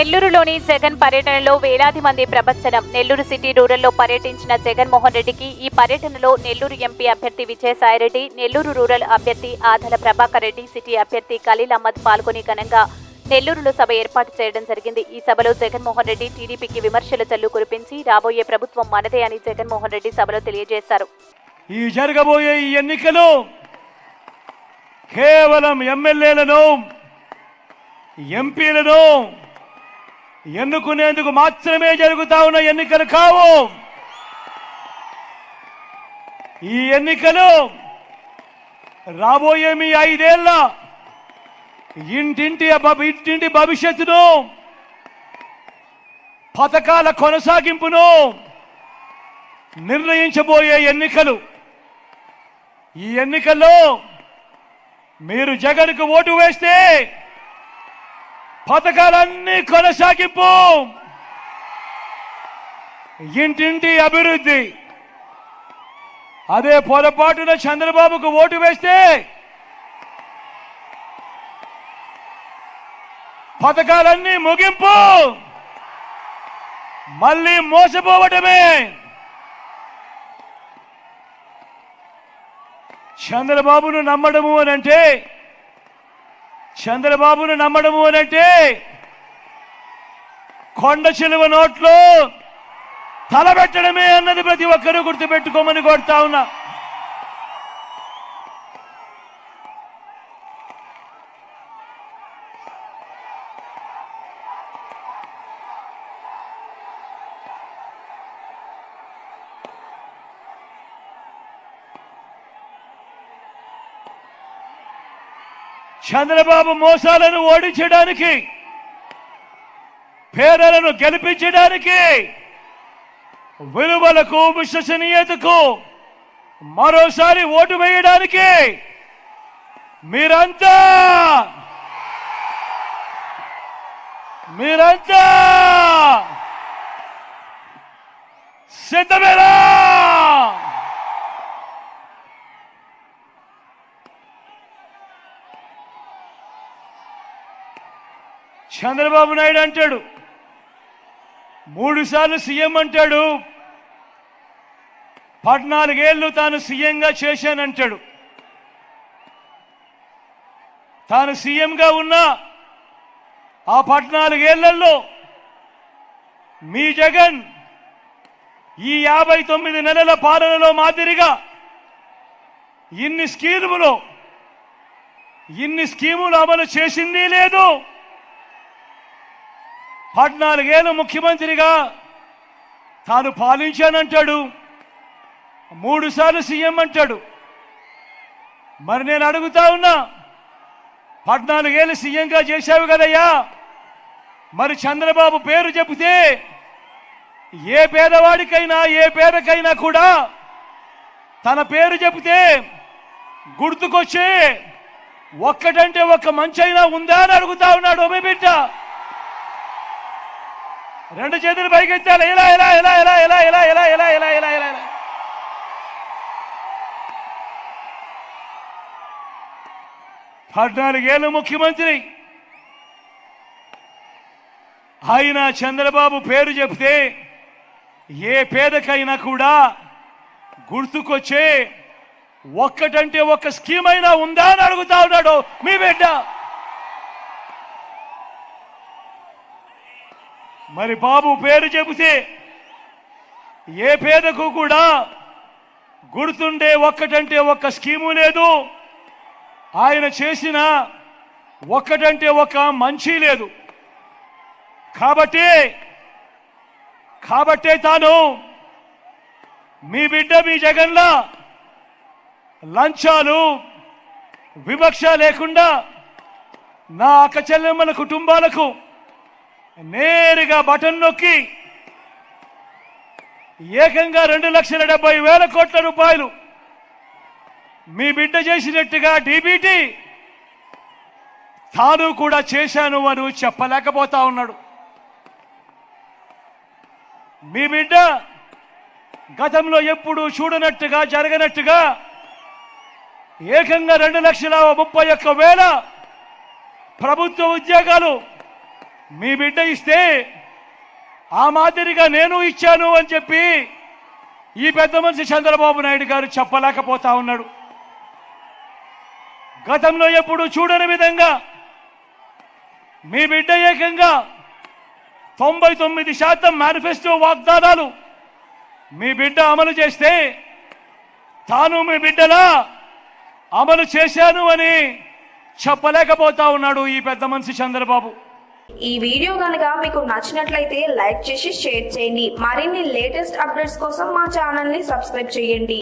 నెల్లూరులోని జగన్ పర్యటనలో వేలాది మంది ప్రపంచనం. నెల్లూరు సిటీ రూరల్లో పర్యటించిన జగన్మోహన్ రెడ్డికి ఈ పర్యటనలో నెల్లూరు ఎంపీ అభ్యర్థి విజయసాయిరెడ్డి, నెల్లూరు రూరల్ అభ్యర్థి ఆదల ప్రభాకర్ రెడ్డి, సిటీ అభ్యర్థి ఖలీల్ అహ్మద్ పాల్గొని ఘనంగా నెల్లూరులో సభ ఏర్పాటు చేయడం జరిగింది. ఈ సభలో జగన్మోహన్ రెడ్డి టీడీపీకి విమర్శల జల్లు కురిపించి రాబోయే ప్రభుత్వం మనదే అని జగన్మోహన్ రెడ్డి సభలో తెలియజేశారు. ఈ జరగబోయే ఈ ఎన్నికలు కేవలం ఎమ్మెల్యేలను ఎంపీలను ఎన్నుకునేందుకు మాత్రమే జరుగుతా ఉన్న ఎన్నికలు కావు. ఈ ఎన్నికలు రాబోయే మీ 5 ఏళ్ల ఇంటింటి భవిష్యత్తును, పథకాల కొనసాగింపును నిర్ణయించబోయే ఎన్నికలు. ఈ ఎన్నికల్లో మీరు జగన్కు ఓటు వేస్తే పథకాలన్నీ కొనసాగింపు, ఇంటింటి అభివృద్ధి. అదే పొరపాటున చంద్రబాబుకు ఓటు వేస్తే పథకాలన్నీ ముగింపు, మళ్ళీ మోసపోవటమే. చంద్రబాబును నమ్మడము అనంటే కొండ చిలువ నోట్లో తలబెట్టడమే అన్నది ప్రతి ఒక్కరూ గుర్తుపెట్టుకోమని కోరుతా ఉన్నా. చంద్రబాబు మోసాలను ఓడించడానికి, పేదలను గెలిపించడానికి, విలువలకు విశ్వసనీయతకు మరోసారి ఓటు వేయడానికి మీరంతా సిద్ధమేనా? చంద్రబాబు నాయుడు అంటాడు 3 సార్లు సీఎం అంటాడు, 14 ఏళ్లు తాను సీఎంగా చేశానంటాడు. తాను సీఎంగా ఉన్న ఆ 14 ఏళ్లలో మీ జగన్ ఈ 59 నెలల పాలనలో మాదిరిగా ఇన్ని స్కీములు అమలు చేసింది లేదు. 14 ఏళ్ళు ముఖ్యమంత్రిగా తాను పాలించానంటాడు, 3 సార్లు సీఎం అంటాడు. మరి నేను అడుగుతా ఉన్నా, 14 ఏళ్ళు సీఎంగా చేశావు కదయ్యా, మరి చంద్రబాబు పేరు చెబితే ఏ పేదవాడికైనా ఏ పేదకైనా కూడా తన పేరు చెబితే గుర్తుకొచ్చే ఒక్కటంటే ఒక్క మంచైనా ఉందా అని అడుగుతా ఉన్నాడు. మీ బిడ్డ 2 చేతులు పైకెత్తాలి. ఇలా 14 ఏళ్ళు ముఖ్యమంత్రి ఆయన చంద్రబాబు పేరు చెప్తే ఏ పేదకైనా కూడా గుర్తుకొచ్చే ఒక్కటంటే ఒక్క స్కీమ్ అయినా ఉందా అని అడుగుతా ఉన్నాడు మీ బిడ్డ. మరి బాబు పేరు చెబితే ఏ పేదకు కూడా గుర్తుండే ఒక్కటంటే ఒక్క స్కీము లేదు, ఆయన చేసిన ఒక్కటంటే ఒక్క మంచి లేదు. కాబట్టే తాను మీ బిడ్డ మీ జగన్లా లంచాలు వివక్ష లేకుండా నా అక్క చెల్లెమ్మల కుటుంబాలకు నేరుగా బటన్ నొక్కి ఏకంగా 2,70,000 కోట్ల రూపాయలు మీ బిడ్డ చేసినట్టుగా డీబీటీ తాను కూడా చేశాను అని చెప్పలేకపోతా ఉన్నాడు. మీ బిడ్డ గతంలో ఎప్పుడు చూడనట్టుగా జరగనట్టుగా ఏకంగా 2,31,000 ప్రభుత్వ ఉద్యోగాలు మీ బిడ్డ ఇస్తే ఆ మాదిరిగా నేను ఇచ్చాను అని చెప్పి ఈ పెద్ద మనిషి చంద్రబాబు నాయుడు గారు చెప్పలేకపోతా ఉన్నాడు. గతంలో ఎప్పుడు చూడని విధంగా మీ బిడ్డ ఏకంగా 99% మేనిఫెస్టో వాగ్దానాలు మీ బిడ్డ అమలు చేస్తే తాను మీ బిడ్డలా అమలు చేశాను అని చెప్పలేకపోతా ఉన్నాడు ఈ పెద్ద మనిషి చంద్రబాబు. ఈ వీడియో కనుక మీకు నచ్చినట్లయితే లైక్ చేసి షేర్ చేయండి. మరిన్ని లేటెస్ట్ అప్డేట్స్ కోసం మా ఛానల్ ని సబ్స్క్రైబ్ చేయండి.